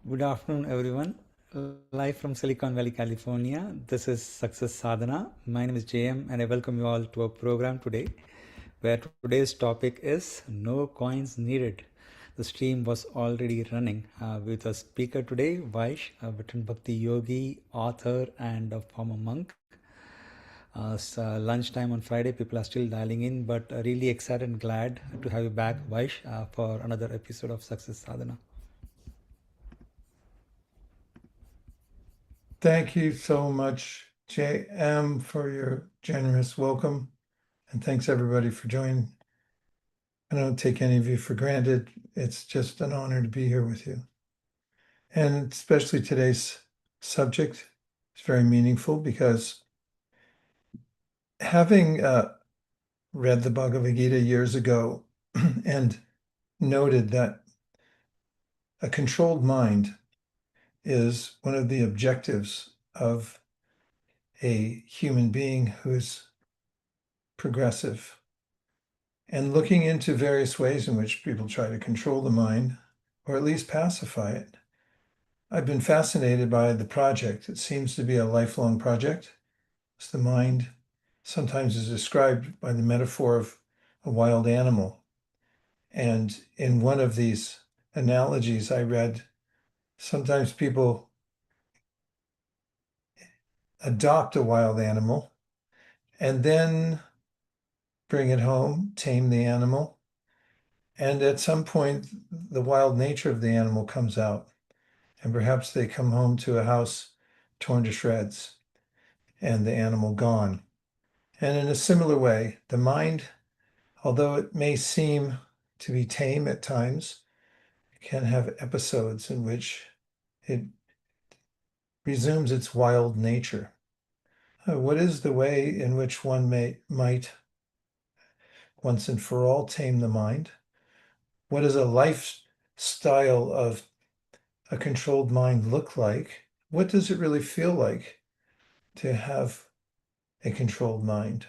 Good afternoon, everyone. Live from Silicon Valley, California. This is Success Sadhana. My name is JM, and I welcome you all to our program today, where today's topic is No Coins Needed. The stream was already running with a speaker today, Vaish, a veteran Bhakti yogi, author, and a former monk. It's lunchtime on Friday. People are still dialing in, but really excited and glad to have you back, Vaish, for another episode of Success Sadhana. Thank you so much, JM, for your generous welcome. And thanks everybody for joining. I don't take any of you for granted. It's just an honor to be here with you. And especially today's subject is very meaningful because having read the Bhagavad Gita years ago and noted that a controlled mind is one of the objectives of a human being who's progressive. And looking into various ways in which people try to control the mind, or at least pacify it. I've been fascinated by the project. It seems to be a lifelong project. It's the mind sometimes is described by the metaphor of a wild animal. And in one of these analogies I read, sometimes people adopt a wild animal and then bring it home, tame the animal, and at some point the wild nature of the animal comes out. And perhaps they come home to a house torn to shreds and the animal gone. And in a similar way, the mind, although it may seem to be tame at times, can have episodes in which it resumes its wild nature. What is the way in which one might once and for all tame the mind? What does a lifestyle of a controlled mind look like? What does it really feel like to have a controlled mind?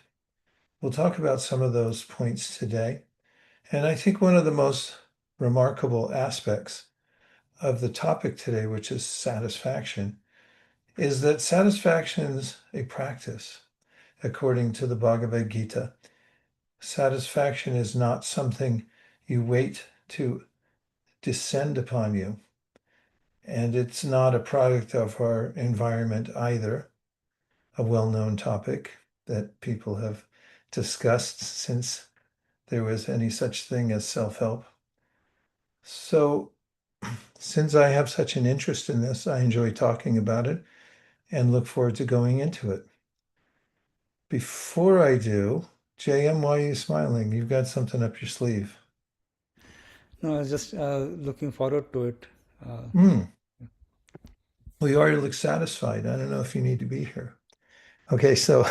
We'll talk about some of those points today. And I think one of the most remarkable aspects of the topic today, which is satisfaction, is that satisfaction is a practice, according to the Bhagavad Gita. Satisfaction is not something you wait to descend upon you. And it's not a product of our environment either, a well-known topic that people have discussed since there was any such thing as self-help. So, since I have such an interest in this, I enjoy talking about it and look forward to going into it. Before I do, JM, why are you smiling? You've got something up your sleeve. No, I was just looking forward to it. Uh, Hmm. Well, you already look satisfied. I don't know if you need to be here. Okay, so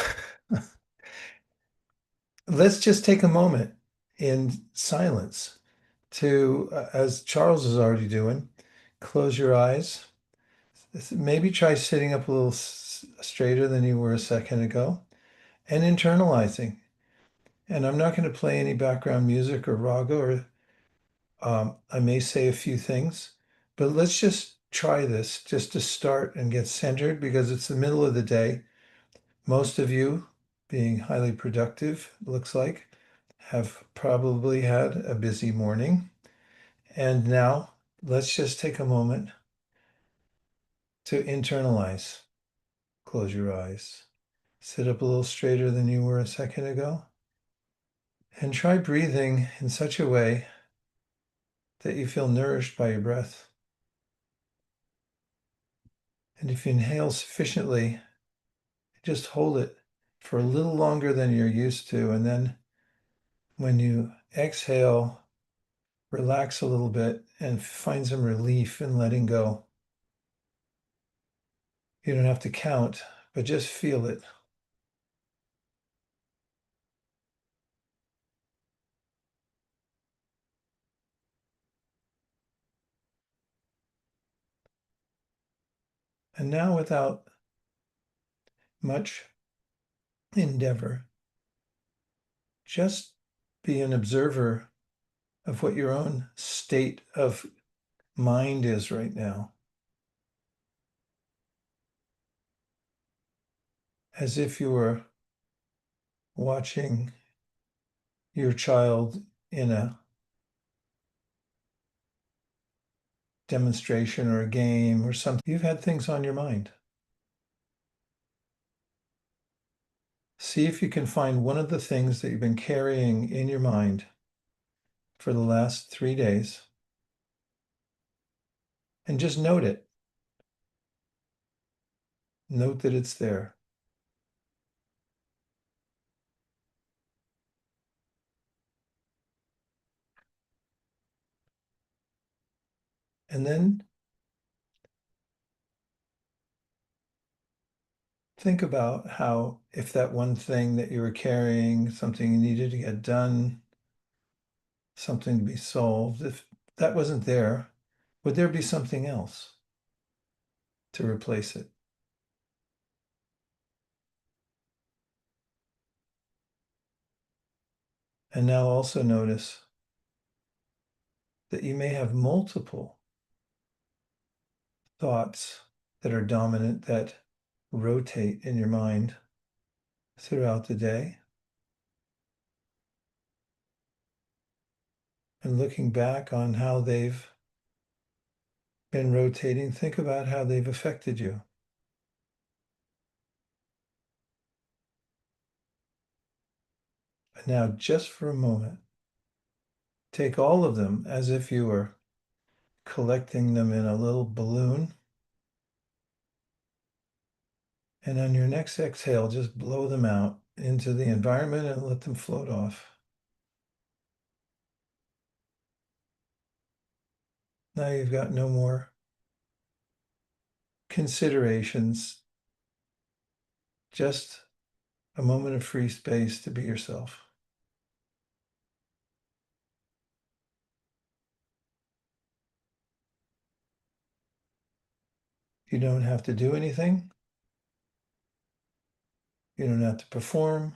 let's just take a moment in silence to, as Charles is already doing, close your eyes. Maybe try sitting up a little straighter than you were a second ago and internalizing. And I'm not going to play any background music or raga, or I may say a few things, but let's just try this just to start and get centered because it's the middle of the day. Most of you, being highly productive, looks like, have probably had a busy morning. And now let's just take a moment to internalize. Close your eyes. Sit up a little straighter than you were a second ago. And try breathing in such a way that you feel nourished by your breath. And if you inhale sufficiently, just hold it for a little longer than you're used to. And then when you exhale, relax a little bit and find some relief in letting go. You don't have to count, but just feel it. And now, without much endeavor, just be an observer of what your own state of mind is right now. as if you were watching your child in a demonstration or a game or something. You've had things on your mind. See if you can find one of the things that you've been carrying in your mind for the last 3 days and just note it. Note that it's there. And then think about how, if that one thing that you were carrying, something you needed to get done, something to be solved, if that wasn't there, would there be something else to replace it? And now also notice that you may have multiple thoughts that are dominant that rotate in your mind throughout the day. And looking back on how they've been rotating, think about how they've affected you. And now, just for a moment, take all of them as if you were collecting them in a little balloon. And on your next exhale, just blow them out into the environment and let them float off. Now you've got no more considerations, just a moment of free space to be yourself. You don't have to do anything. You don't have to perform.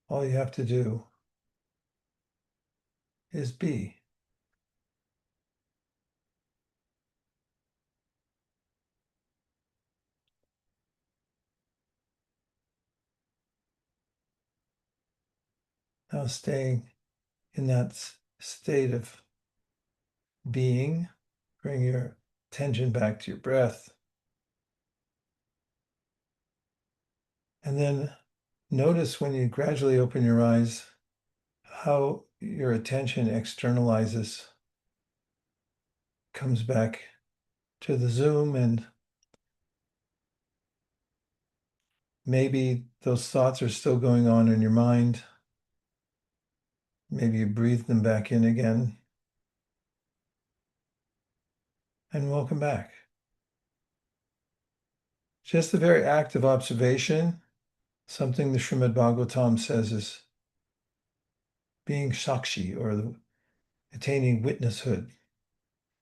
All you have to do is be. Now staying in that state of being, bring your attention back to your breath. And then notice when you gradually open your eyes, how your attention externalizes, comes back to the Zoom, and maybe those thoughts are still going on in your mind. Maybe you breathe them back in again. And welcome back. Just the very act of observation, something the Srimad Bhagavatam says is being Sakshi, or attaining witnesshood,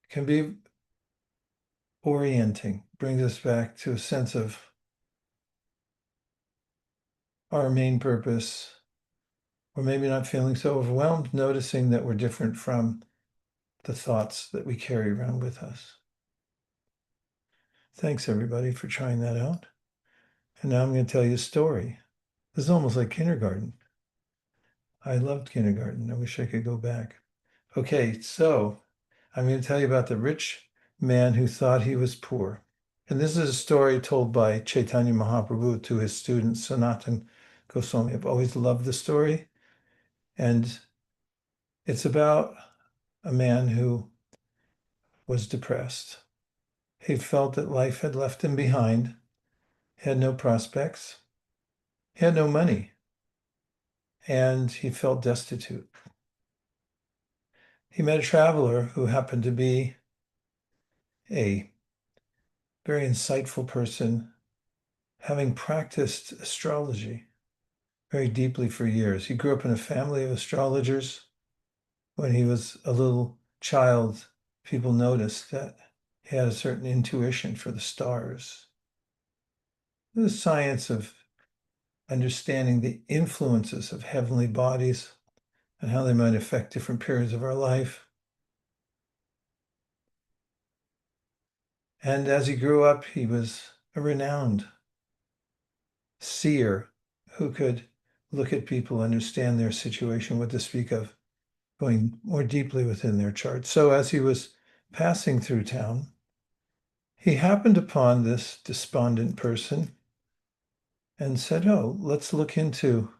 can be orienting, brings us back to a sense of our main purpose, or maybe not feeling so overwhelmed, noticing that we're different from the thoughts that we carry around with us. Thanks, everybody, for trying that out. And now I'm going to tell you a story. This is almost like kindergarten. I loved kindergarten. I wish I could go back. Okay, so I'm going to tell you about the rich man who thought he was poor. And this is a story told by Chaitanya Mahaprabhu to his student Sanatan Goswami. I've always loved the story. And it's about a man who was depressed. He felt that life had left him behind, had no prospects, he had no money, and he felt destitute. He met a traveler who happened to be a very insightful person, having practiced astrology very deeply for years. He grew up in a family of astrologers. When he was a little child, people noticed that he had a certain intuition for the stars. The science of understanding the influences of heavenly bodies and how they might affect different periods of our life. And as he grew up, he was a renowned seer who could look at people, understand their situation, what to speak of, going more deeply within their chart. So as he was passing through town, he happened upon this despondent person and said, "Oh, let's look into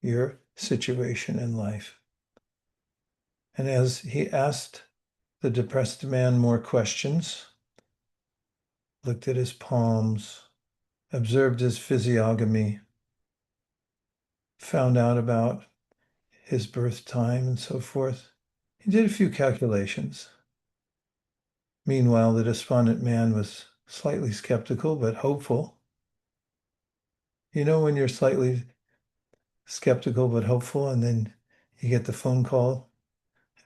your situation in life." And as he asked the depressed man more questions, looked at his palms, observed his physiognomy, found out about his birth time and so forth, he did a few calculations. Meanwhile, the despondent man was slightly skeptical but hopeful. You know, when you're slightly skeptical but hopeful, and then you get the phone call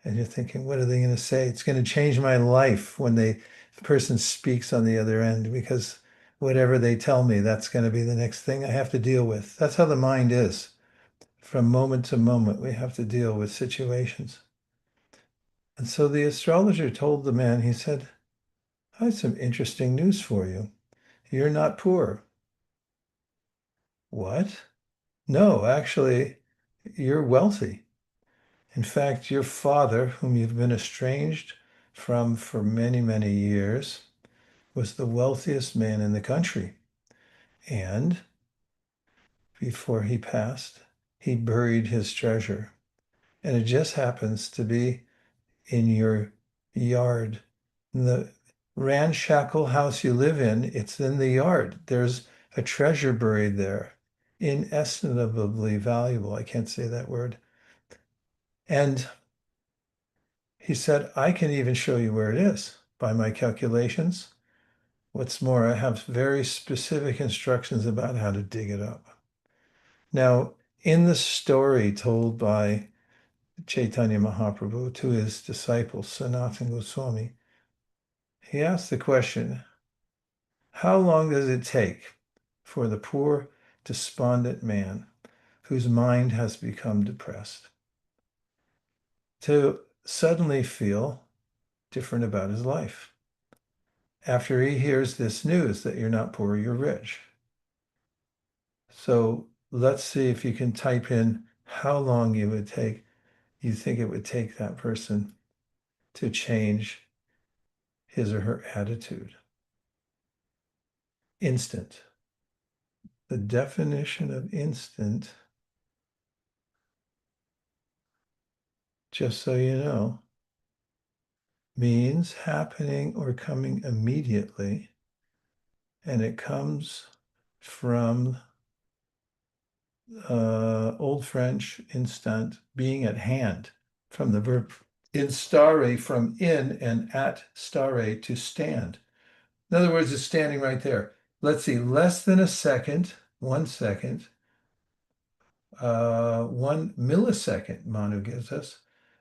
and you're thinking, what are they going to say? It's going to change my life when the person speaks on the other end, because whatever they tell me, that's going to be the next thing I have to deal with. That's how the mind is. From moment to moment, we have to deal with situations. And so the astrologer told the man, he said, "I have some interesting news for you. You're not poor." "What?" "No, actually, you're wealthy. In fact, your father, whom you've been estranged from for many, many years, was the wealthiest man in the country. And before he passed, he buried his treasure. And it just happens to be in your yard. In the ramshackle house you live in, it's in the yard. There's a treasure buried there, inestimably valuable. I can't say that word. And he said, I can even show you where it is by my calculations. What's more, I have very specific instructions about how to dig it up. Now, in the story told by Chaitanya Mahaprabhu to his disciple, Sanatana Goswami, he asked the question, how long does it take for the poor, despondent man whose mind has become depressed to suddenly feel different about his life after he hears this news that you're not poor, you're rich? So let's see if you can type in how long you think it would take that person to change his or her attitude. Instant. The definition of instant, just so you know, means happening or coming immediately, and it comes from Old French instant, being at hand, from the verb instare, from in, and at stare, to stand. In other words, it's standing right there. Let's see, less than a second, 1 second, 1 millisecond, Manu gives us.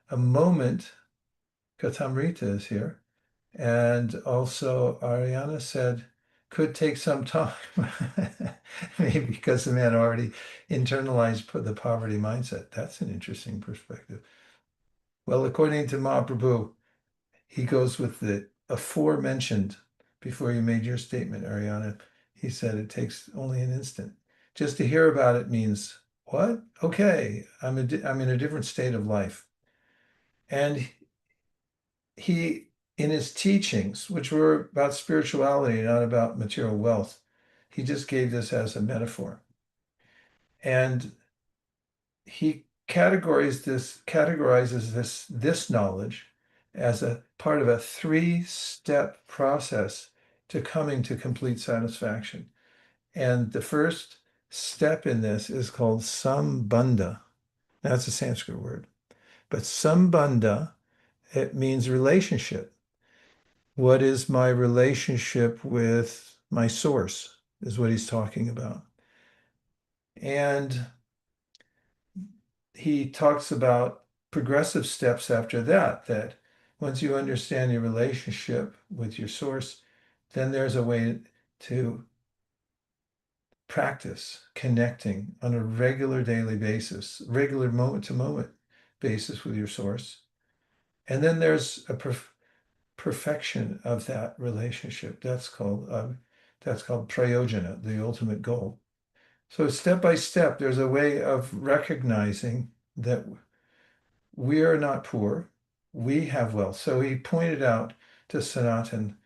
A moment, Katamrita is here. And also, Ariana said, could take some time, maybe because the man already internalized the poverty mindset. That's an interesting perspective. Well, according to Mahaprabhu, he goes with the aforementioned, before you made your statement, Ariana, he said it takes only an instant. Just to hear about it means, what? Okay, I'm in a different state of life. And he, in his teachings, which were about spirituality, not about material wealth, he just gave this as a metaphor. And he categorizes this knowledge as a part of a 3-step process to coming to complete satisfaction. And the first step in this is called sambandha. That's a Sanskrit word. But sambandha, it means relationship. What is my relationship with my source, is what he's talking about. And he talks about progressive steps after that, that once you understand your relationship with your source, then there's a way to practice connecting on a regular daily basis, regular moment to moment basis with your source. And then there's a perfection of that relationship. That's called That's called prayojana, the ultimate goal. So step by step, there's a way of recognizing that we are not poor, we have wealth. So he pointed out to Sanatan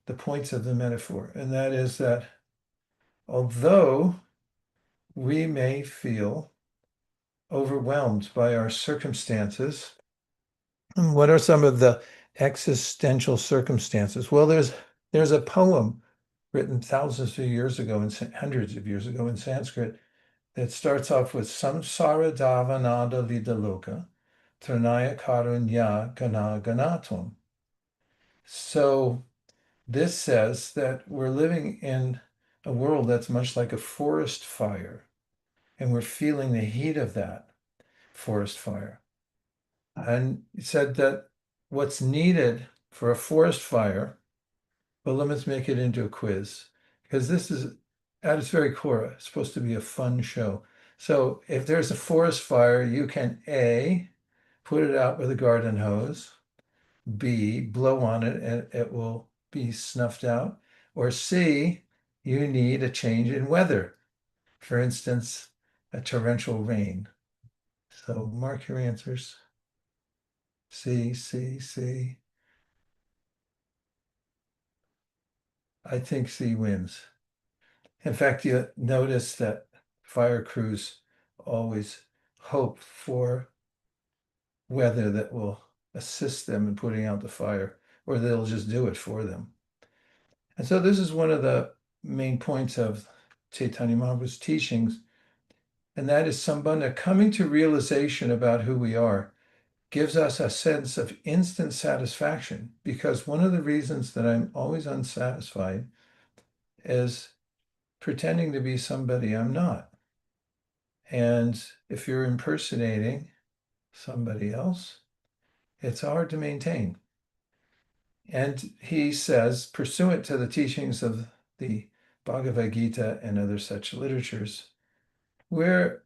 the points of the metaphor, and that is that although we may feel overwhelmed by our circumstances, and what are some of the existential circumstances? Well, there's a poem written thousands of years ago and hundreds of years ago in Sanskrit that starts off with samsara davanada vidaloka trinaya karunya gana ganatum. So this says that we're living in a world that's much like a forest fire, and we're feeling the heat of that forest fire. And he said that what's needed for a forest fire, well, let's make it into a quiz, because this is at its very core supposed to be a fun show. So if there's a forest fire, you can A, put it out with a garden hose, B, blow on it and it will be snuffed out, or C, you need a change in weather. For instance, a torrential rain. So mark your answers. C, C, C. I think C wins. In fact, you notice that fire crews always hope for weather that will assist them in putting out the fire, or they'll just do it for them. And so this is one of the main points of Chaitanya Mahaprabhu's teachings, and that is Sambandha, coming to realization about who we are, gives us a sense of instant satisfaction, because one of the reasons that I'm always unsatisfied is pretending to be somebody I'm not. And if you're impersonating somebody else, it's hard to maintain. And he says, pursuant to the teachings of the Bhagavad Gita and other such literatures, we're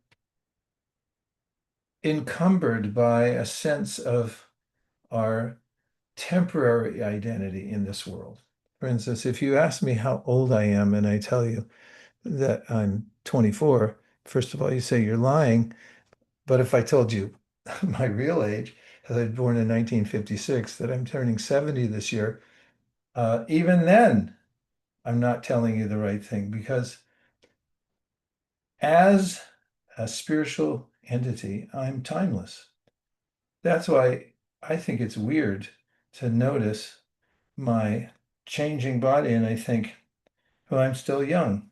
encumbered by a sense of our temporary identity in this world. For instance, if you ask me how old I am and I tell you that I'm 24, first of all, you say you're lying. But if I told you my real age, as I was born in 1956, that I'm turning 70 this year, even then, I'm not telling you the right thing, because as a spiritual entity, I'm timeless. That's why I think it's weird to notice my changing body and I think, well, I'm still young,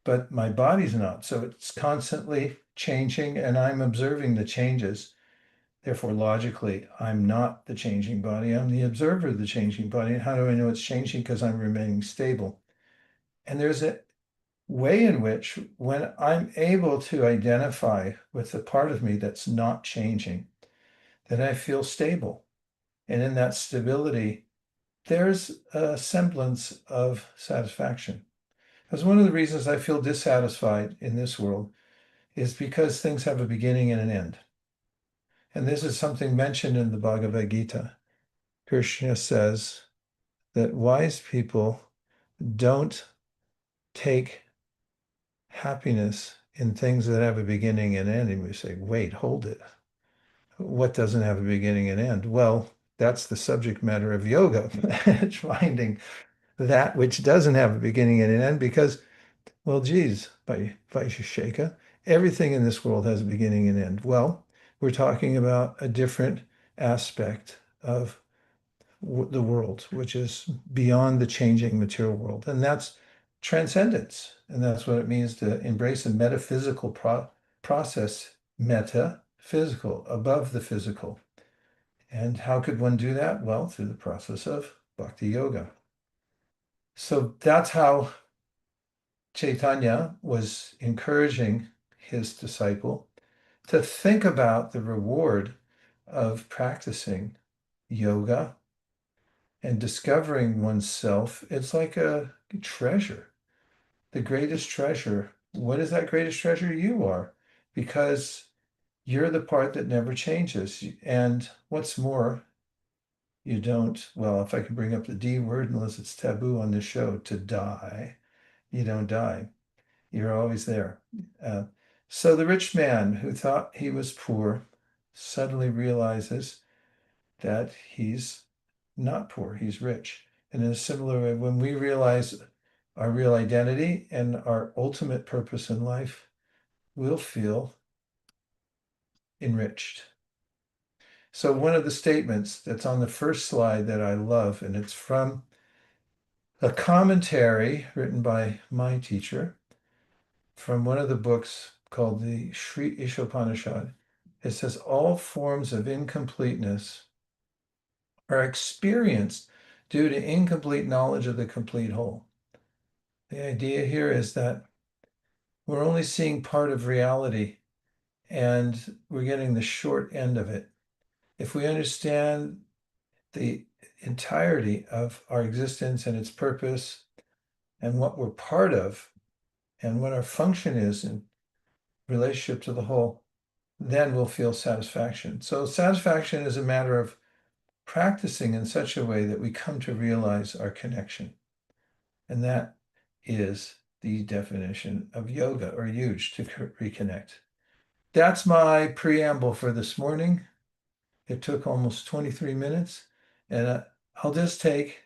but my body's not. So it's constantly changing and I'm observing the changes. Therefore, logically, I'm not the changing body. I'm the observer of the changing body. And how do I know it's changing? Because I'm remaining stable. And there's a way in which, when I'm able to identify with the part of me that's not changing, then I feel stable. And in that stability, there's a semblance of satisfaction. Because one of the reasons I feel dissatisfied in this world is because things have a beginning and an end. And this is something mentioned in the Bhagavad Gita. Krishna says that wise people don't take happiness in things that have a beginning and end. And we say, wait, hold it. What doesn't have a beginning and end? Well, that's the subject matter of yoga. It's finding that which doesn't have a beginning and an end, because, well, geez, by Vaisheshika, everything in this world has a beginning and end. Well, we're talking about a different aspect of the world, which is beyond the changing material world. And that's transcendence. And that's what it means to embrace a metaphysical process, metaphysical, above the physical. And how could one do that? Well, through the process of bhakti yoga. So that's how Chaitanya was encouraging his disciple to think about the reward of practicing yoga and discovering oneself. It's like a treasure, the greatest treasure. What is that greatest treasure? You are, because you're the part that never changes. And what's more, you don't, well, if I can bring up the D word, unless it's taboo on this show, to die. you don't die. You're always there. Uh, so the rich man who thought he was poor suddenly realizes that he's not poor, he's rich. And in a similar way, when we realize our real identity and our ultimate purpose in life, we'll feel enriched. So, one of the statements that's on the first slide that I love, and it's from a commentary written by my teacher from one of the books called the Sri Ishopanishad. It says, all forms of incompleteness are experienced due to incomplete knowledge of the complete whole. The idea here is that we're only seeing part of reality and we're getting the short end of it. If we understand the entirety of our existence and its purpose and what we're part of and what our function is in relationship to the whole, then we'll feel satisfaction. So satisfaction is a matter of practicing in such a way that we come to realize our connection. And that is the definition of yoga, or yuj, to reconnect. That's my preamble for this morning. It took almost 23 minutes. And I'll just take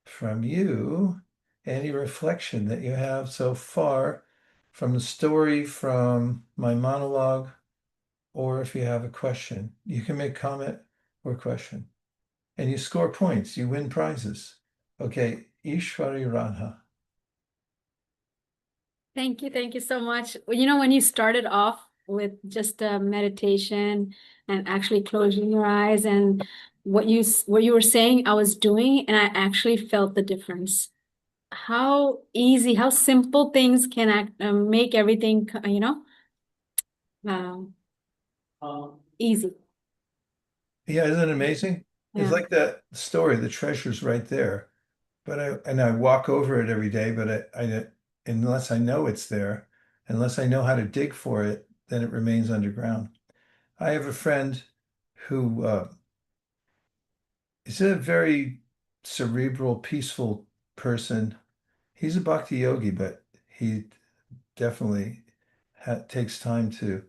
from you any reflection that you have so far from the story, from my monologue, or if you have a question, you can make comment or question. And you score points, you win prizes. Okay, Ishwari Radha. Thank you so much. You know, when you started off with just a meditation and actually closing your eyes and what you were saying I was doing, and I actually felt the difference. How easy, how simple things can make everything, um, easy. Yeah, isn't it amazing? It's Yeah. like that story, the treasure's right there. But I walk over it every day, but I unless I know it's there, unless I know how to dig for it, then it remains underground. I have a friend who is a very cerebral, peaceful person. He's a bhakti yogi, but he definitely takes time to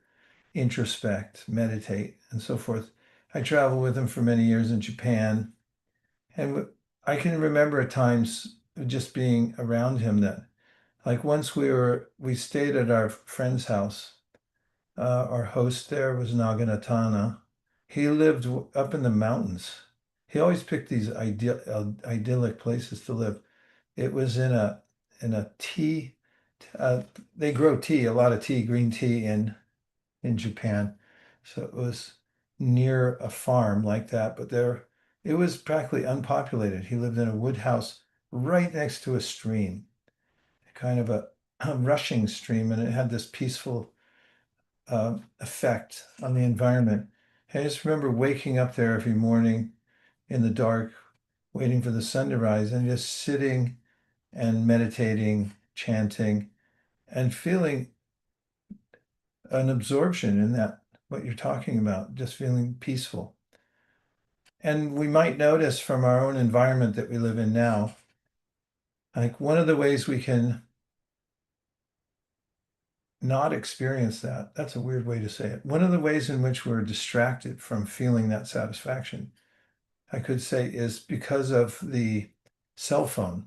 introspect, meditate, and so forth. I traveled with him for many years in Japan, and I can remember at times just being around him that, like once we stayed at our friend's house. Our host there was Naganatana. He lived up in the mountains. He always picked these idyllic places to live. It was in a tea. Uh, they grow tea, a lot of tea, green tea in Japan. So it was near a farm like that, but it was practically unpopulated. He lived in a wood house right next to a stream, kind of a rushing stream, and it had this peaceful effect on the environment. I just remember waking up there every morning in the dark, waiting for the sun to rise, and just sitting and meditating, chanting, and feeling an absorption in that, what you're talking about, just feeling peaceful. And we might notice from our own environment that we live in now, like one of the ways we can not experience that, that's a weird way to say it. One of the ways in which we're distracted from feeling that satisfaction, I could say, is because of the cell phone.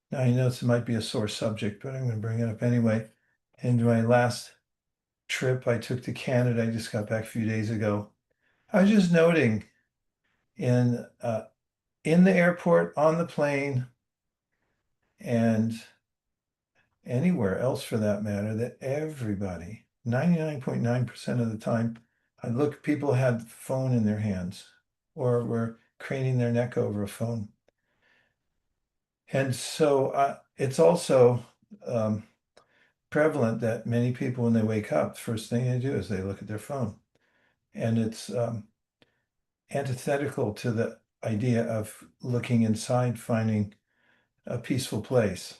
Now, I know this might be a sore subject, but I'm going to bring it up anyway. In my last trip I took to Canada, I just got back a few days ago. I was just noting in the airport, on the plane, and anywhere else for that matter, that everybody, 99.9% of the time, I look, people had phone in their hands or were craning their neck over a phone. And so it's also prevalent that many people, when they wake up, first thing they do is they look at their phone. And it's antithetical to the idea of looking inside, finding a peaceful place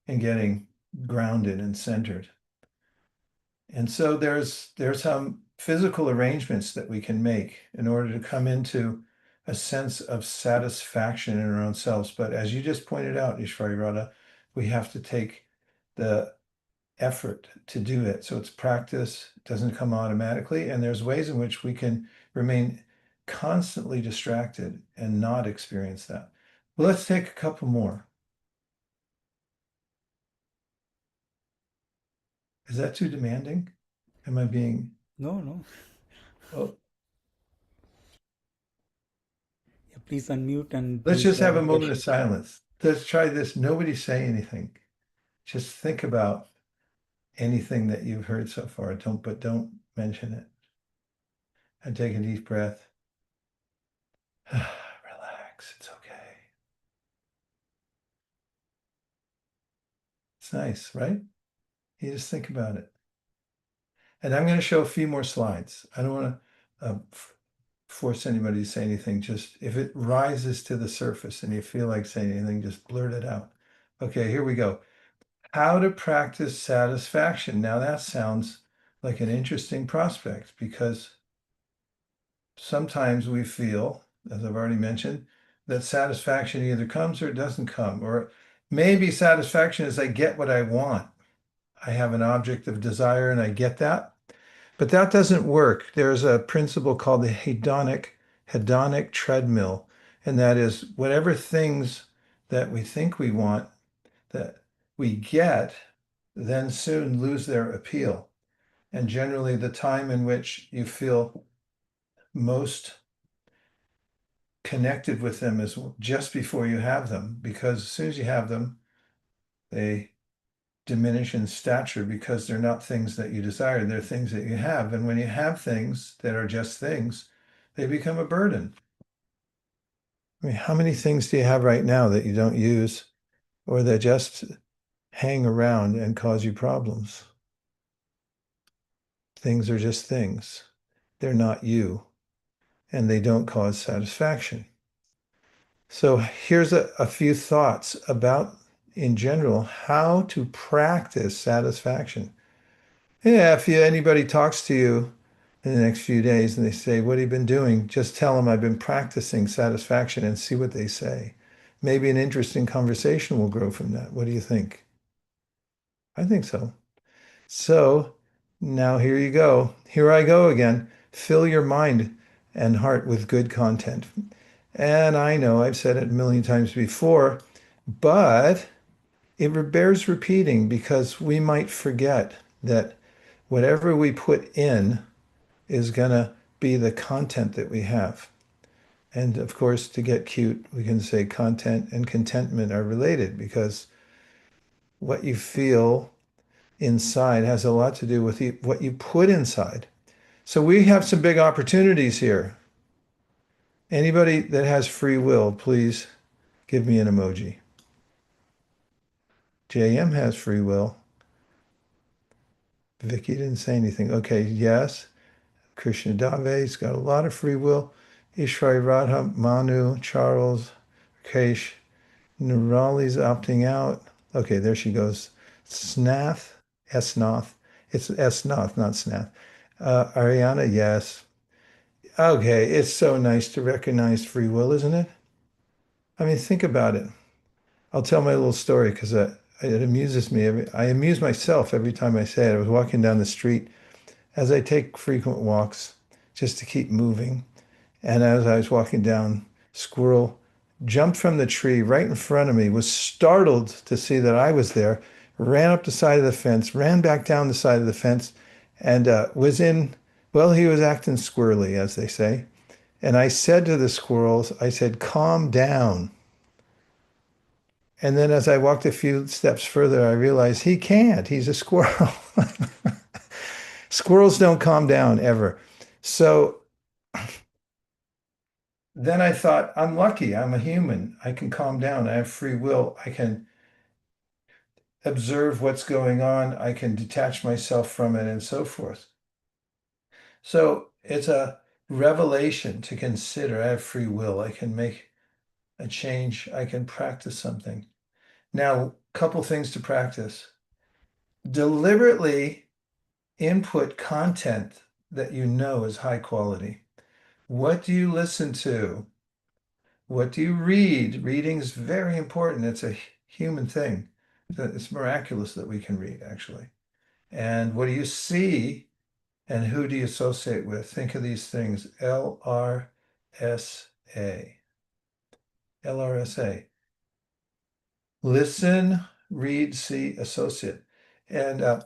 and getting grounded and centered. And so there's some physical arrangements that we can make in order to come into a sense of satisfaction in our own selves. But as you just pointed out, Ishvari Radha, We have to take the effort to do it. So it's practice, it doesn't come automatically. And there's ways in which we can remain constantly distracted and not experience that. Well, let's take a couple more. Is that too demanding? Am I being, No, no. oh, Yeah, please unmute and let's please just have a share. moment of silence. Let's try this. Nobody say anything. Just think about anything that you've heard so far. Don't mention it. And take a deep breath. Relax. It's okay. It's nice, right? You just think about it. And I'm going to show a few more slides. I don't want to force anybody to say anything. Just if it rises to the surface and you feel like saying anything, just blurt it out. Okay, here we go. How to practice satisfaction. Now that sounds like an interesting prospect because sometimes we feel, as I've already mentioned, that satisfaction either comes or it doesn't come. Or maybe satisfaction is I get what I want. I have an object of desire and I get that. But that doesn't work. There's a principle called the hedonic treadmill, and that is whatever things that we think we want that we get, then soon lose their appeal. And generally, the time in which you feel most connected with them is just before you have them, because as soon as you have them, they diminish in stature because they're not things that you desire, they're things that you have. And when you have things that are just things, they become a burden. I mean, how many things do you have right now that you don't use or that just hang around and cause you problems? Things are just things. They're not you, and they don't cause satisfaction. So here's a few thoughts about, in general, how to practice satisfaction. Yeah, if anybody talks to you in the next few days and they say, "What have you been doing?" Just tell them I've been practicing satisfaction and see what they say. Maybe an interesting conversation will grow from that. What do you think? I think so. So now here you go. Here I go again. Fill your mind and heart with good content. And I know I've said it a million times before, but it bears repeating because we might forget that whatever we put in is going to be the content that we have. And of course, to get cute, we can say content and contentment are related because what you feel inside has a lot to do with what you put inside. So we have some big opportunities here. Anybody that has free will, please give me an emoji. JM has free will. Vicky didn't say anything. Okay, yes. Krishna Dave's got a lot of free will. Ishwari Radha, Manu, Charles, Kesh, Nurali's opting out. Okay, there she goes. Snath, Esnath. It's Esnath, not Snath. Ariana, yes. Okay, it's so nice to recognize free will, isn't it? I mean, think about it. I'll tell my little story because it amuses me. I amuse myself every time I say it. I was walking down the street as I take frequent walks just to keep moving. And as I was walking down, squirrel jumped from the tree right in front of me, was startled to see that I was there, ran up the side of the fence, ran back down the side of the fence, and was in, well, he was acting squirrely, as they say. And I said to the squirrels, I said, calm down. And then as I walked a few steps further, I realized he can't. He's a squirrel. Squirrels don't calm down ever. So then I thought, I'm lucky. I'm a human. I can calm down. I have free will. I can observe what's going on. I can detach myself from it and so forth. So it's a revelation to consider. I have free will. I can make a change. I can practice something. Now, a couple things to practice. Deliberately input content that you know is high quality. What do you listen to? What do you read? Reading is very important. It's a human thing. It's miraculous that we can read, actually. And what do you see and who do you associate with? Think of these things. LRSA. LRSA. Listen, read, see, associate. And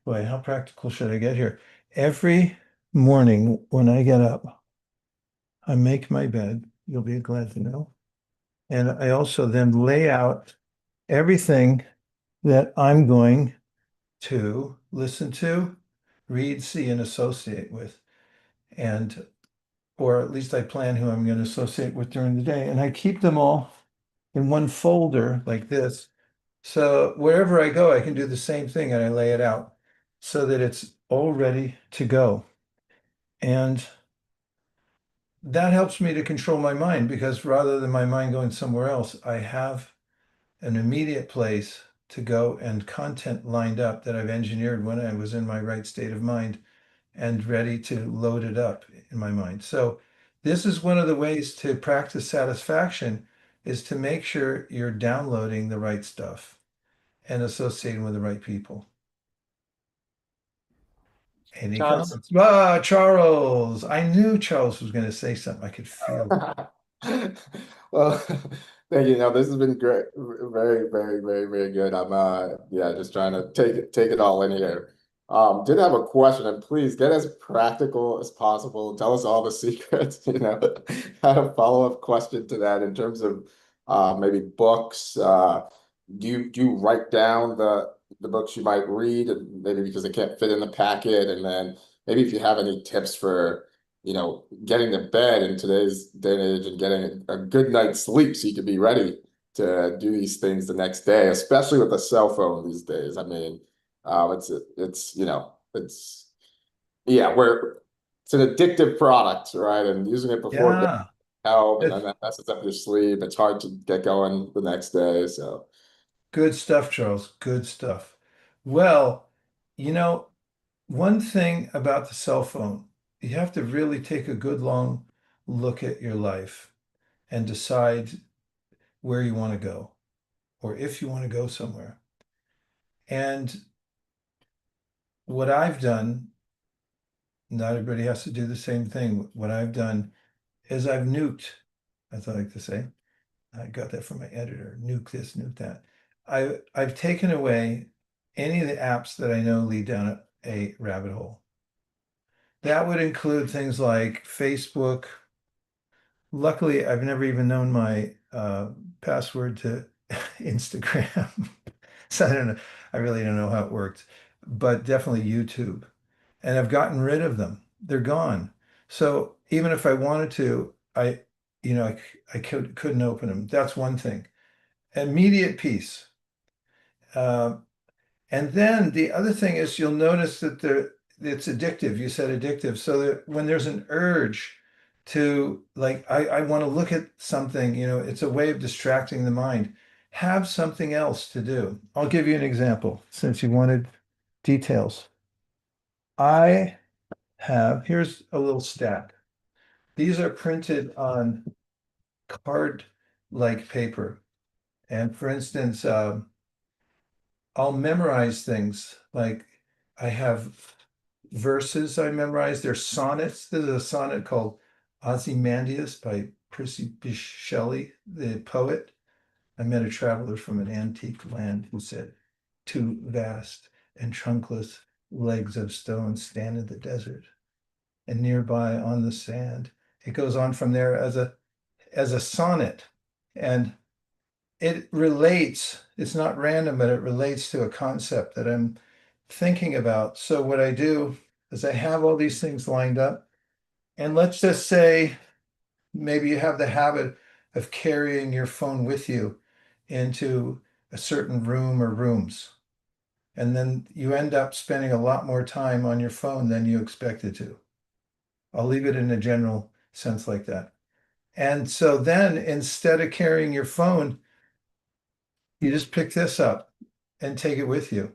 boy, how practical should I get here? Every morning when I get up, I make my bed. You'll be glad to know. And I also then lay out everything that I'm going to listen to, read, see, and associate with. And, or at least I plan who I'm going to associate with during the day. And I keep them all in one folder like this. So wherever I go, I can do the same thing and I lay it out so that it's all ready to go. And that helps me to control my mind because rather than my mind going somewhere else, I have an immediate place to go and content lined up that I've engineered when I was in my right state of mind and ready to load it up in my mind. So this is one of the ways to practice satisfaction is to make sure you're downloading the right stuff and associating with the right people. Any Charles. comments? Charles. I knew Charles was going to say something. I could feel it. Well, thank you. No, this has been great. Very, very, very, very good. I'm yeah, just trying to take it all in here. Did have a question, and please get as practical as possible. Tell us all the secrets, Had a follow-up question to that in terms of maybe books. Do you write down the books you might read, and maybe because they can't fit in the packet, and then maybe if you have any tips for getting to bed in today's day and age and getting a good night's sleep so you can be ready to do these things the next day, especially with a cell phone these days. I mean, it's yeah, it's an addictive product, right? And using it before bed Yeah. help, and then that messes up your sleep. It's hard to get going the next day. So Good stuff, Charles. Good stuff. Well, you know, one thing about the cell phone, you have to really take a good long look at your life and decide where you want to go or if you want to go somewhere. And what I've done, not everybody has to do the same thing. What I've done is I've nuked, as I like to say. I got that from my editor. Nuke this, nuke that. I've taken away any of the apps that I know lead down a rabbit hole. That would include things like Facebook. Luckily, I've never even known my password to Instagram. So I don't know. I really don't know how it works, but definitely YouTube. And I've gotten rid of them. They're gone. So even if I wanted to, I couldn't open them. That's one thing. Immediate peace. Uh, and then the other thing is you'll notice that it's addictive. You said addictive. So that when there's an urge to like, I want to look at something, it's a way of distracting the mind. Have something else to do. I'll give you an example since you wanted details. Here's a little stat. These are printed on card-like paper. And for instance, I'll memorize things like I have verses I memorize. They're sonnets. There's a sonnet called Ozymandias by Percy Bysshe Shelley, the poet. I met a traveler from an antique land who said, two vast and trunkless legs of stone stand in the desert, and nearby on the sand. It goes on from there as a sonnet. And it relates, it's not random, but it relates to a concept that I'm thinking about. So what I do is I have all these things lined up. And let's just say maybe you have the habit of carrying your phone with you into a certain room or rooms. And then you end up spending a lot more time on your phone than you expected to. I'll leave it in a general sense like that. And so then instead of carrying your phone, you just pick this up and take it with you.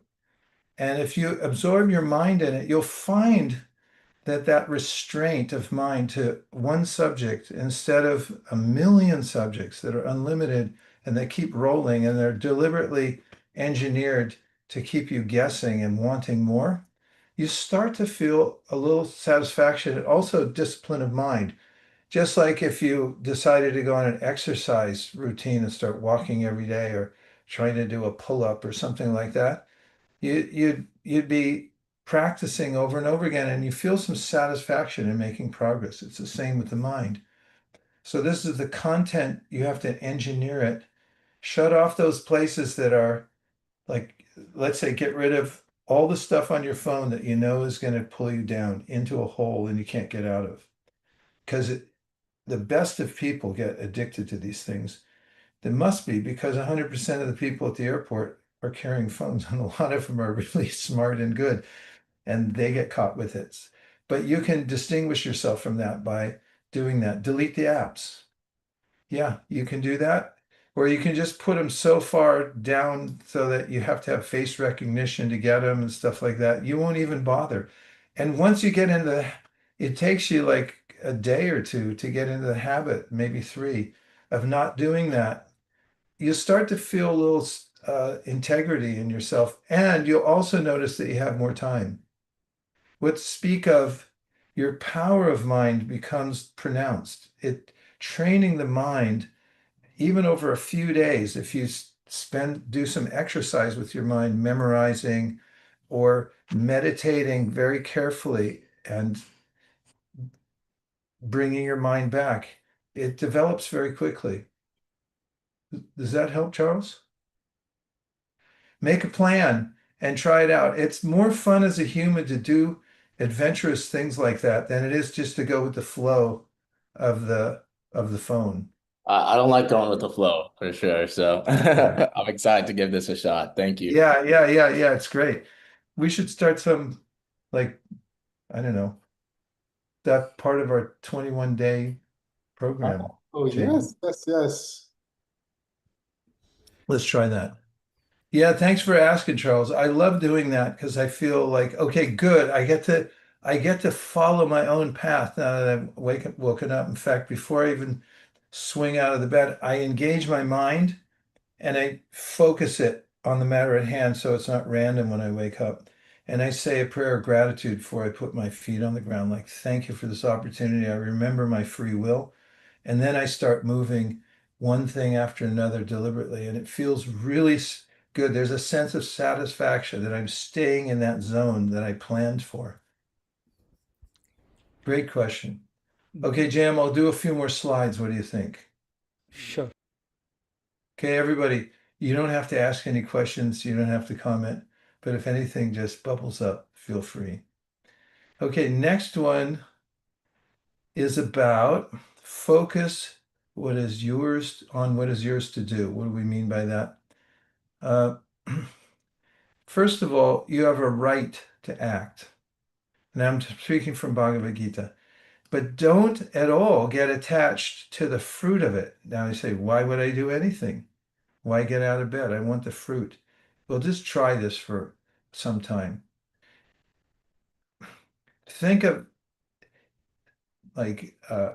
And if you absorb your mind in it, you'll find that restraint of mind to one subject instead of a million subjects that are unlimited and they keep rolling and they're deliberately engineered to keep you guessing and wanting more, you start to feel a little satisfaction and also discipline of mind. Just like if you decided to go on an exercise routine and start walking every day or trying to do a pull-up or something like that, you'd be practicing over and over again and you feel some satisfaction in making progress. It's the same with the mind. So this is the content, you have to engineer it. Shut off those places that are like, let's say, get rid of all the stuff on your phone that you know is going to pull you down into a hole and you can't get out of. Because the best of people get addicted to these things. There must be, because 100% of the people at the airport are carrying phones, and a lot of them are really smart and good, and they get caught with it. But you can distinguish yourself from that by doing that. Delete the apps. Yeah, you can do that. Or you can just put them so far down so that you have to have face recognition to get them and stuff like that. You won't even bother. And once you get into it takes you like a day or two to get into the habit, maybe three, of not doing that. You start to feel a little integrity in yourself, and you'll also notice that you have more time. What to speak of, your power of mind becomes pronounced. It training the mind, even over a few days, if you do some exercise with your mind, memorizing or meditating very carefully and bringing your mind back, it develops very quickly. Does that help, Charles? Make a plan and try it out. It's more fun as a human to do adventurous things like that than it is just to go with the flow of the phone. I don't like going with the flow for sure. So Yeah. I'm excited to give this a shot. Thank you. Yeah. It's great. We should start some, like, I don't know, that part of our 21-day program. Oh, Jamie. yes. Let's try that. Yeah, thanks for asking, Charles. I love doing that because I feel like, okay, good. I get to follow my own path now that I've woken up. In fact, before I even swing out of the bed, I engage my mind and I focus it on the matter at hand so it's not random when I wake up. And I say a prayer of gratitude before I put my feet on the ground, like, thank you for this opportunity. I remember my free will. And then I start moving one thing after another deliberately. And it feels really good. There's a sense of satisfaction that I'm staying in that zone that I planned for. Great question. Okay, Jam, I'll do a few more slides. What do you think? Sure. Okay, everybody, you don't have to ask any questions. You don't have to comment. But if anything just bubbles up, feel free. Okay, next one is about focus what is yours on what is yours to do. What do we mean by that? First of all, you have a right to act. And I'm speaking from Bhagavad Gita. But don't at all get attached to the fruit of it. Now you say, why would I do anything? Why get out of bed? I want the fruit. Well, just try this for some time. Think of like an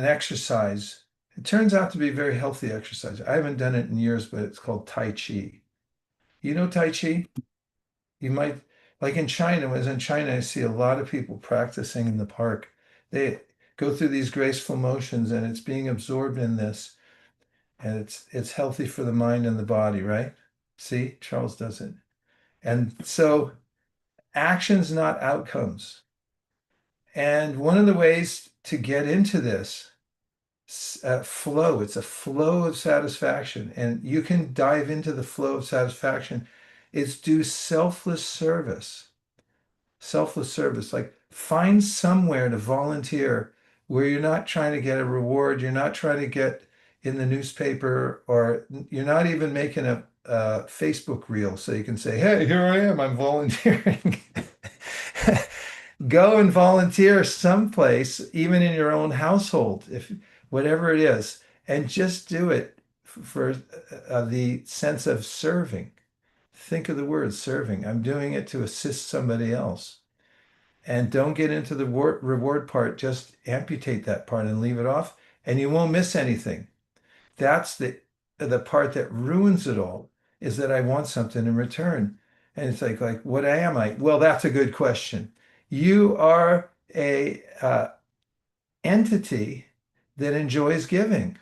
exercise. It turns out to be very healthy exercise. I haven't done it in years, but it's called Tai Chi. You know Tai Chi? You might, like in China, when I was in China, I see a lot of people practicing in the park. They go through these graceful motions and it's being absorbed in this. And it's healthy for the mind and the body, right? See, Charles does it. And so actions, not outcomes. And one of the ways to get into this flow, it's a flow of satisfaction. And you can dive into the flow of satisfaction. It's do selfless service. Selfless service, like find somewhere to volunteer where you're not trying to get a reward, you're not trying to get in the newspaper, or you're not even making a Facebook reel so you can say, hey, here I am, I'm volunteering. Go and volunteer someplace, even in your own household, if whatever it is, and just do it for the sense of serving. Think of the word serving. I'm doing it to assist somebody else. And don't get into the reward part. Just amputate that part and leave it off, and you won't miss anything. That's the part that ruins it all, is that I want something in return. And it's like, what am I? Well, that's a good question. You are a entity that enjoys giving.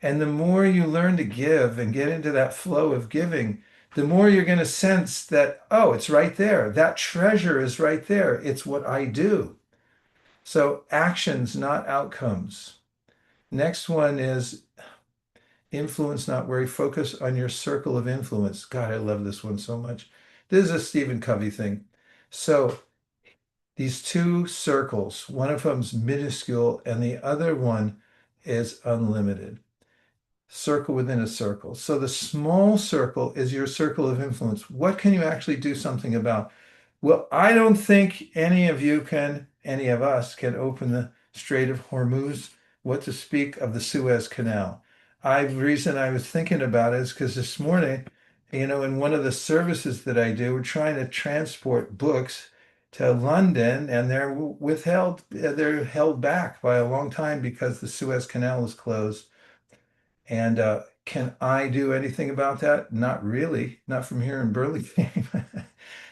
And the more you learn to give and get into that flow of giving, the more you're going to sense that, oh, it's right there. That treasure is right there. It's what I do. So actions, not outcomes. Next one is influence, not worry. Focus on your circle of influence. God, I love this one so much. This is a Stephen Covey thing. So these two circles, one of them's minuscule and the other one is unlimited. Circle within a circle. So the small circle is your circle of influence. What can you actually do something about? Well, I don't think any of us can open the Strait of Hormuz, what to speak of the Suez Canal. The reason I was thinking about it is because this morning, in one of the services that I do, we're trying to transport books to London, and they're held back by a long time because the Suez Canal is closed. And can I do anything about that? Not really, not from here in Burlingame.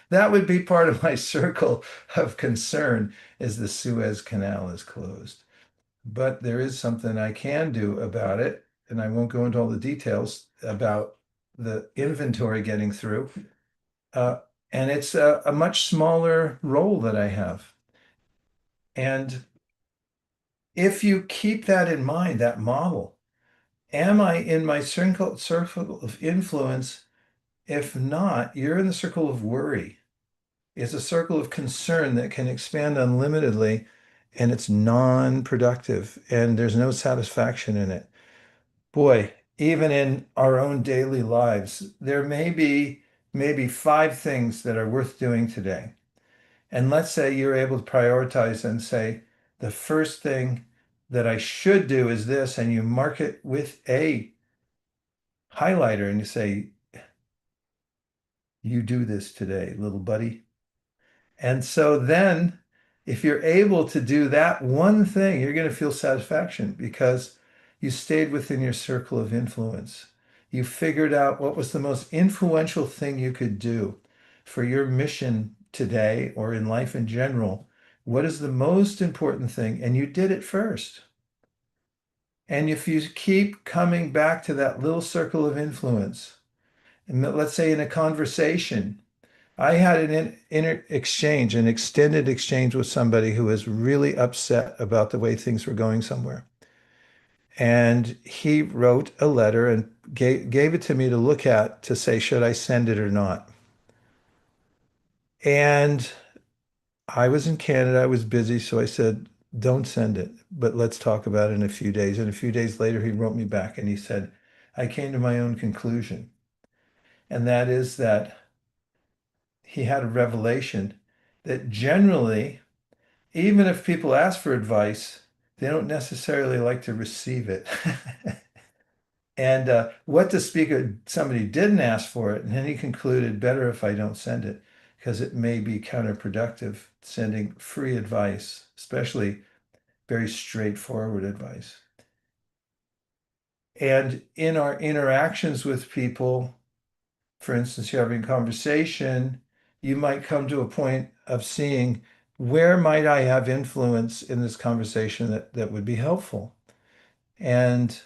That would be part of my circle of concern, is the Suez Canal is closed. But there is something I can do about it, and I won't go into all the details about the inventory getting through. And it's a much smaller role that I have. And if you keep that in mind, that model, am I in my circle of influence? If not, you're in the circle of worry. It's a circle of concern that can expand unlimitedly, and it's non-productive, and there's no satisfaction in it. Boy, even in our own daily lives, there may be maybe 5 things that are worth doing today. And let's say you're able to prioritize and say, the first thing that I should do is this, and you mark it with a highlighter and you say, you do this today, little buddy. And so then, if you're able to do that one thing, you're going to feel satisfaction because you stayed within your circle of influence. You figured out what was the most influential thing you could do for your mission today or in life in general. What is the most important thing? And you did it first. And if you keep coming back to that little circle of influence, and let's say in a conversation, I had an extended exchange with somebody who was really upset about the way things were going somewhere. And he wrote a letter and gave it to me to look at to say, should I send it or not? And I was in Canada, I was busy, so I said, don't send it, but let's talk about it in a few days. And a few days later, he wrote me back and he said, I came to my own conclusion. And that is that he had a revelation that generally, even if people ask for advice, they don't necessarily like to receive it. And what to speak of, somebody didn't ask for it, and then he concluded, better if I don't send it, because it may be counterproductive sending free advice, especially very straightforward advice. And in our interactions with people, for instance, you're having a conversation, you might come to a point of seeing, where might I have influence in this conversation that would be helpful? And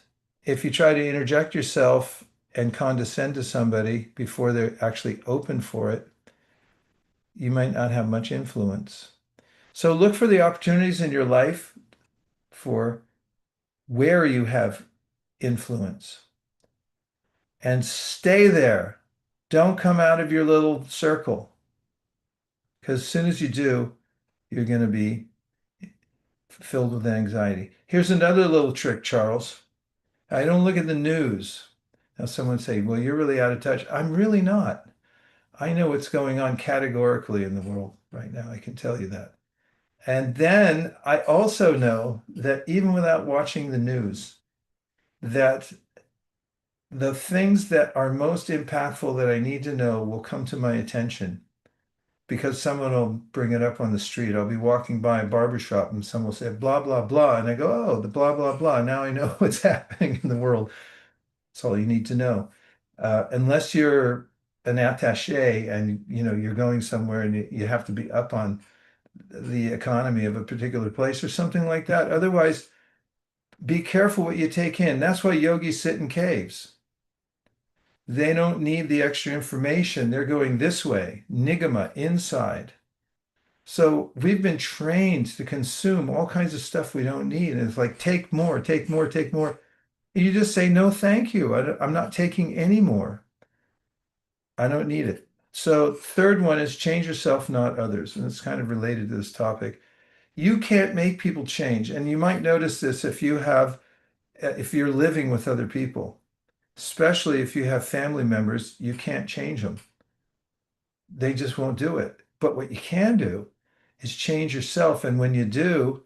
if you try to interject yourself and condescend to somebody before they're actually open for it, you might not have much influence. So look for the opportunities in your life for where you have influence and stay there. Don't come out of your little circle, because as soon as you do, you're going to be filled with anxiety. Here's another little trick, Charles. I don't look at the news. Now, someone say, well, you're really out of touch. I'm really not. I know what's going on categorically in the world right now. I can tell you that. And then I also know that even without watching the news, that the things that are most impactful that I need to know will come to my attention, because someone will bring it up on the street. I'll be walking by a barber shop and someone will say, blah, blah, blah. And I go, oh, the blah, blah, blah. Now I know what's happening in the world. That's all you need to know. Unless you're an attaché and you're going somewhere and you have to be up on the economy of a particular place or something like that. Otherwise, be careful what you take in. That's why yogis sit in caves. They don't need the extra information. They're going this way, nigama, inside. So we've been trained to consume all kinds of stuff we don't need. And it's like, take more, take more, take more. And you just say, no, thank you. I'm not taking any more. I don't need it. So third one is change yourself, not others. And it's kind of related to this topic. You can't make people change. And you might notice this if you're living with other people, especially if you have family members, you can't change them. They just won't do it. But what you can do is change yourself. And when you do,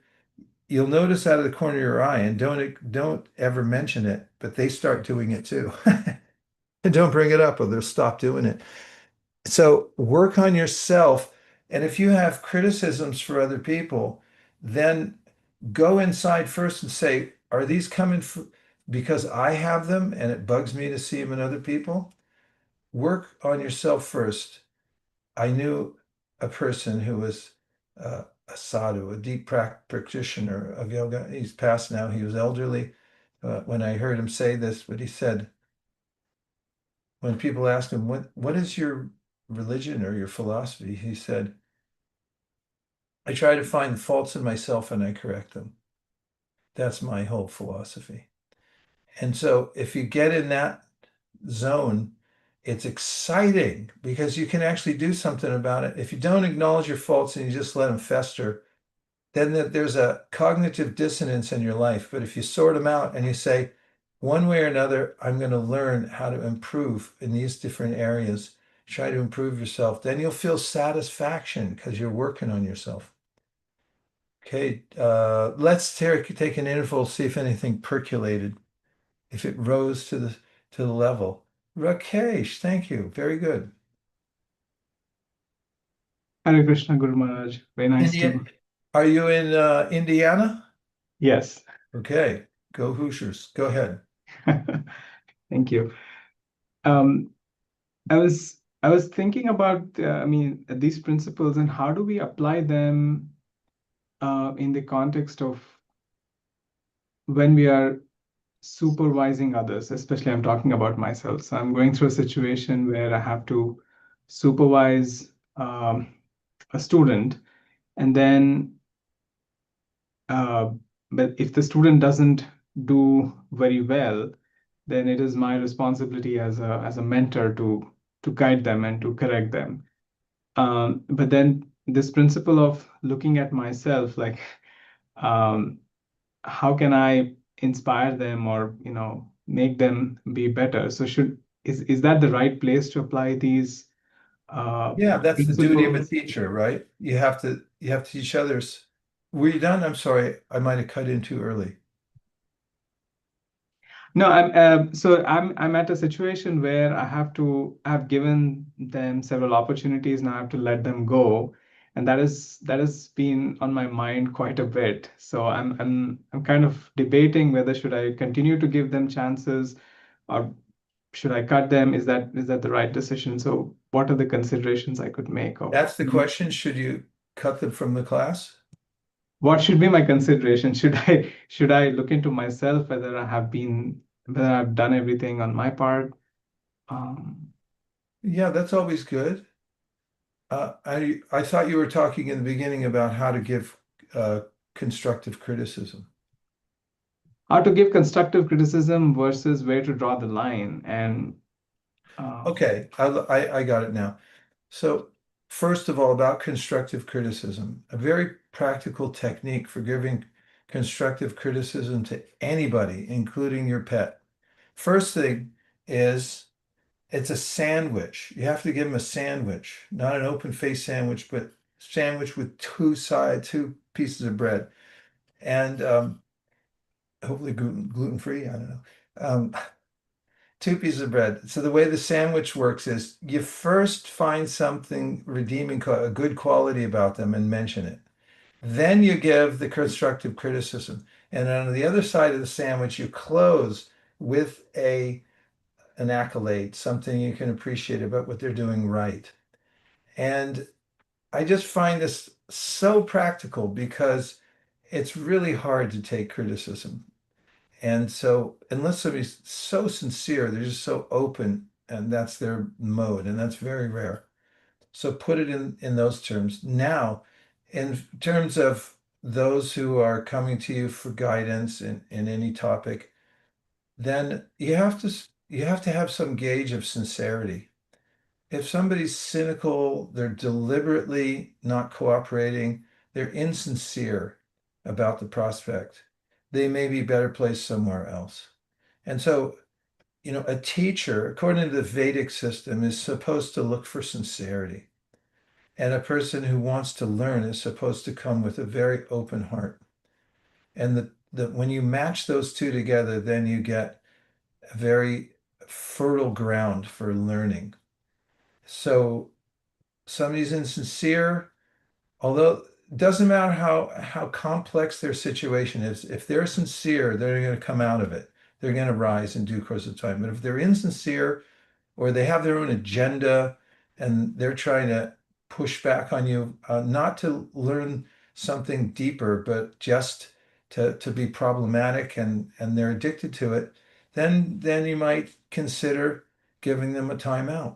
you'll notice out of the corner of your eye, and don't ever mention it, but they start doing it too. And don't bring it up or they'll stop doing it. So work on yourself. And if you have criticisms for other people, then go inside first and say, are these coming because I have them and it bugs me to see them in other people? Work on yourself first. I knew a person who was a sadhu, a deep practitioner of yoga. He's passed now. He was elderly. When I heard him say this, but he said, when people asked him, what is your religion or your philosophy? He said, I try to find the faults in myself and I correct them. That's my whole philosophy. And so if you get in that zone, it's exciting because you can actually do something about it. If you don't acknowledge your faults and you just let them fester, then there's a cognitive dissonance in your life. But if you sort them out and you say, one way or another, I'm going to learn how to improve in these different areas, try to improve yourself, then you'll feel satisfaction because you're working on yourself. Okay, let's take an interval, see if anything percolated, if it rose to the level. Rakesh, thank you. Very good. Hare Krishna, Guru Maharaj. Very nice India, to. are you in Indiana? Yes. Okay, go Hoosiers. Go ahead. Thank you. Um, I was thinking about, these principles and how do we apply them in the context of when we are supervising others, especially I'm talking about myself. So I'm going through a situation where I have to supervise a student, and then but if the student doesn't do very well, then it is my responsibility as a mentor to guide them and to correct them. But then this principle of looking at myself, like um, how can I inspire them or make them be better? So is that the right place to apply these Yeah, that's the duty of a principles? teacher, right? You have to teach others. Were you done? I'm sorry, I might have cut in too early. No, I'm at a situation where I've given them several opportunities. Now I have to let them go, and that has been on my mind quite a bit. So I'm kind of debating whether should I continue to give them chances, or should I cut them? Is that the right decision? So what are the considerations I could make of That's the question. Should you cut them from the class? what should be my consideration? Should I look into myself whether I've done everything on my part? Um, Yeah, that's always good. I thought you were talking in the beginning about how to give constructive criticism. how to give constructive criticism versus where to draw the line. And Okay, I got it now. So first of all, about constructive criticism, a very practical technique for giving constructive criticism to anybody, including your pet. First thing is it's a sandwich. You have to give them a sandwich, not an open face sandwich, but sandwich with two pieces of bread, and hopefully gluten free. I don't know. Two pieces of bread. So the way the sandwich works is you first find something redeeming, a good quality about them, and mention it. Then you give the constructive criticism, and on the other side of the sandwich, you close with a an accolade, something you can appreciate about what they're doing right. And I just find this so practical because it's really hard to take criticism. And so, unless somebody's so sincere, they're just so open, and that's their mode, and that's very rare. So, put it in those terms. Now, in terms of those who are coming to you for guidance in any topic, then you have to have some gauge of sincerity. If somebody's cynical, they're deliberately not cooperating, they're insincere about the prospect, they may be better placed somewhere else. And so, a teacher, according to the Vedic system, is supposed to look for sincerity. And a person who wants to learn is supposed to come with a very open heart. And when you match those two together, then you get a very fertile ground for learning. So somebody's insincere, although it doesn't matter how complex their situation is, if they're sincere, they're going to come out of it. They're going to rise in due course of time. But if they're insincere or they have their own agenda and they're trying to push back on you, not to learn something deeper, but just to be problematic and they're addicted to it, then you might consider giving them a timeout.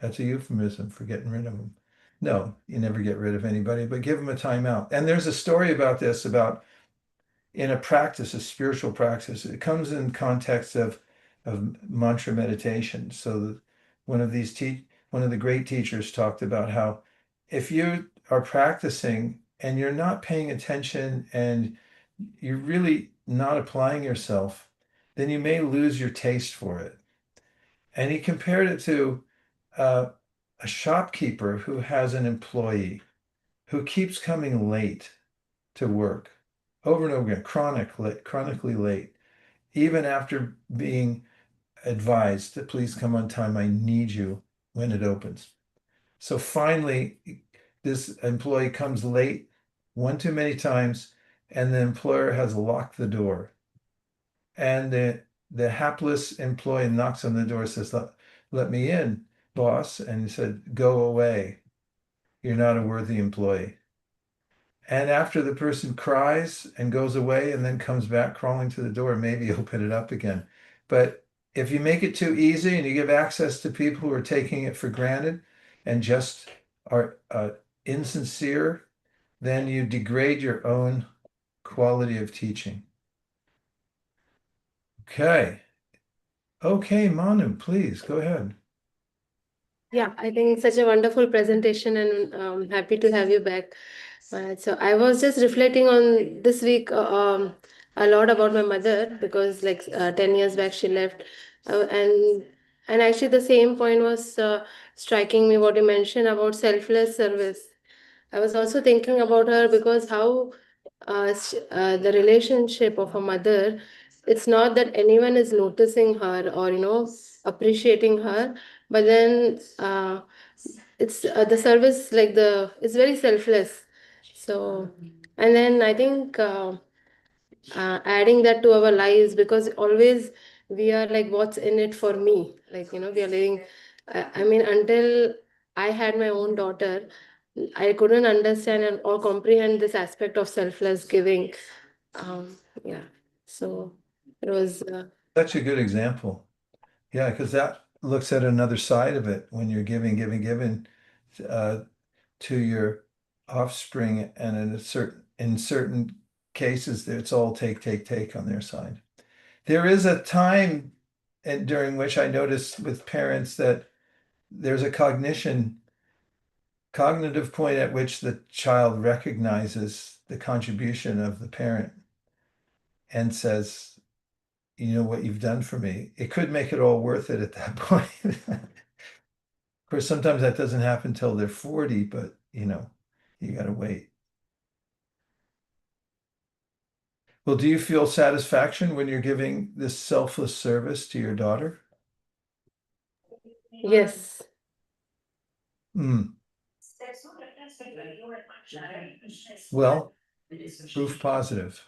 That's a euphemism for getting rid of them. No, you never get rid of anybody, but give them a timeout. And there's a story about this, about in a practice, a spiritual practice. It comes in context of mantra meditation. So one of the great teachers talked about how if you are practicing and you're not paying attention and you're really not applying yourself, then you may lose your taste for it. And he compared it to uh, a shopkeeper who has an employee who keeps coming late to work over and over again, chronically late, even after being advised to please come on time. I need you when it opens. So finally, this employee comes late one too many times, and the employer has locked the door. And the hapless employee knocks on the door, says, let me in, boss. And he said, go away. You're not a worthy employee. And after the person cries and goes away and then comes back crawling to the door, maybe open it up again. But if you make it too easy and you give access to people who are taking it for granted and just are insincere, then you degrade your own quality of teaching. Okay. Okay, Manu, please go ahead. Yeah, I think such a wonderful presentation, and happy to have you back. So I was just reflecting on this week a lot about my mother, because like 10 years back she left, and actually the same point was striking me, what you mentioned about selfless service. I was also thinking about her, because how the relationship of a mother, it's not that anyone is noticing her or appreciating her, but then it's the service, like the it's very selfless. So, and then I think adding that to our lives, because always we are like, what's in it for me, like we are living, I mean, until I had my own daughter, I couldn't understand or comprehend this aspect of selfless giving. Yeah, so it was Such a good example. Yeah, because that looks at another side of it when you're giving uh, to your offspring, and in certain cases, it's all take on their side. There is a time during which I notice with parents that there's a cognitive point at which the child recognizes the contribution of the parent and says, you know what you've done for me. It could make it all worth it at that point. Of course, sometimes that doesn't happen till they're 40, but you got to wait. Well, do you feel satisfaction when you're giving this selfless service to your daughter? yes. Hmm. Well, proof positive.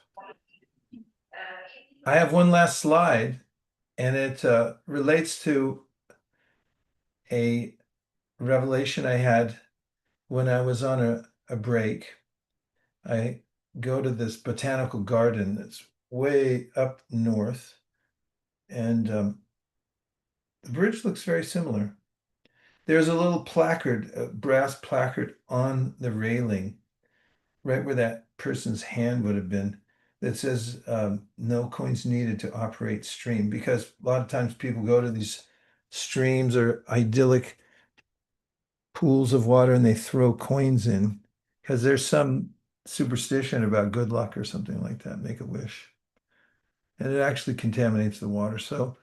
I have one last slide, And it relates to a revelation I had when I was on a break. I go to this botanical garden that's way up north, and the bridge looks very similar. There's a little placard, a brass placard on the railing, right where that person's hand would have been, that says no coins needed to operate stream. Because a lot of times people go to these streams or idyllic pools of water and they throw coins in because there's some superstition about good luck or something like that, make a wish. And it actually contaminates the water. So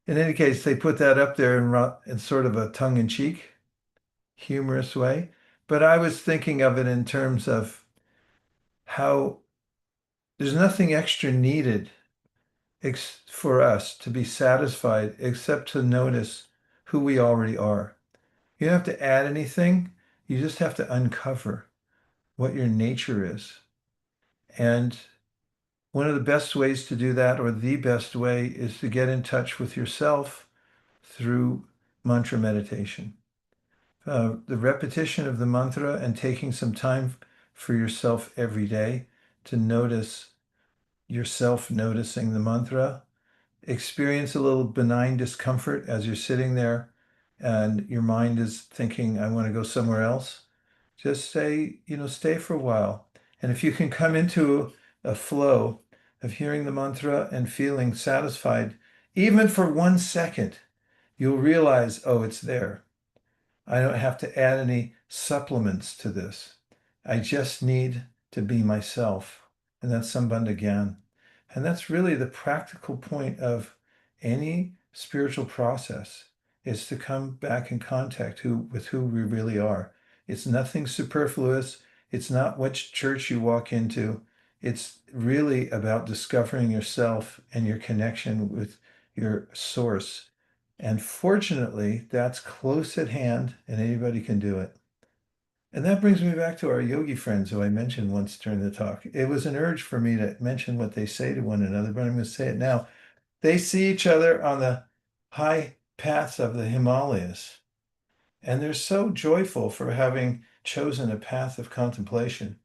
in any case, they put that up there in sort of a tongue-in-cheek, humorous way. But I was thinking of it in terms of how there's nothing extra needed for us to be satisfied except to notice who we already are. You don't have to add anything. You just have to uncover what your nature is. And one of the best ways to do that, or the best way, is to get in touch with yourself through mantra meditation. The repetition of the mantra and taking some time for yourself every day to notice yourself noticing the mantra. Experience a little benign discomfort as you're sitting there and your mind is thinking, I want to go somewhere else. Just say, stay for a while. And if you can come into a flow of hearing the mantra and feeling satisfied, even for 1 second, you'll realize, oh, it's there. I don't have to add any supplements to this. I just need to be myself. And that's Sambandha Gyan. And that's really the practical point of any spiritual process, is to come back in contact with who we really are. It's nothing superfluous. It's not which church you walk into. It's really about discovering yourself and your connection with your source. And fortunately, that's close at hand and anybody can do it. And that brings me back to our yogi friends who I mentioned once during the talk. It was an urge for me to mention what they say to one another, but I'm going to say it now. They see each other on the high paths of the Himalayas, and they're so joyful for having chosen a path of contemplation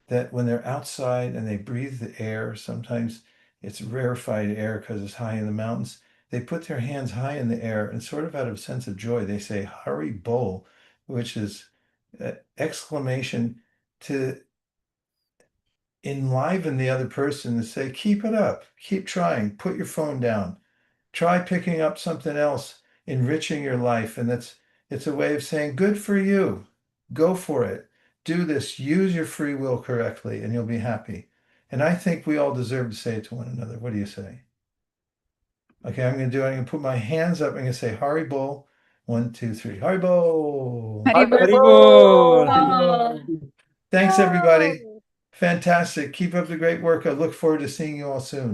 that when they're outside and they breathe the air, sometimes it's rarefied air because it's high in the mountains, they put their hands high in the air and sort of out of a sense of joy, they say Hari Bol, which is exclamation to enliven the other person and say, keep it up, keep trying, put your phone down, try picking up something else, enriching your life. And it's a way of saying, good for you, go for it, do this, use your free will correctly, and you'll be happy. And I think we all deserve to say it to one another. What do you say? Okay, I'm going to put my hands up. I'm going to say Hari Bol. 1, 2, 3. Hari Bol. Haribol. Thanks, everybody. Fantastic. Keep up the great work. I look forward to seeing you all soon.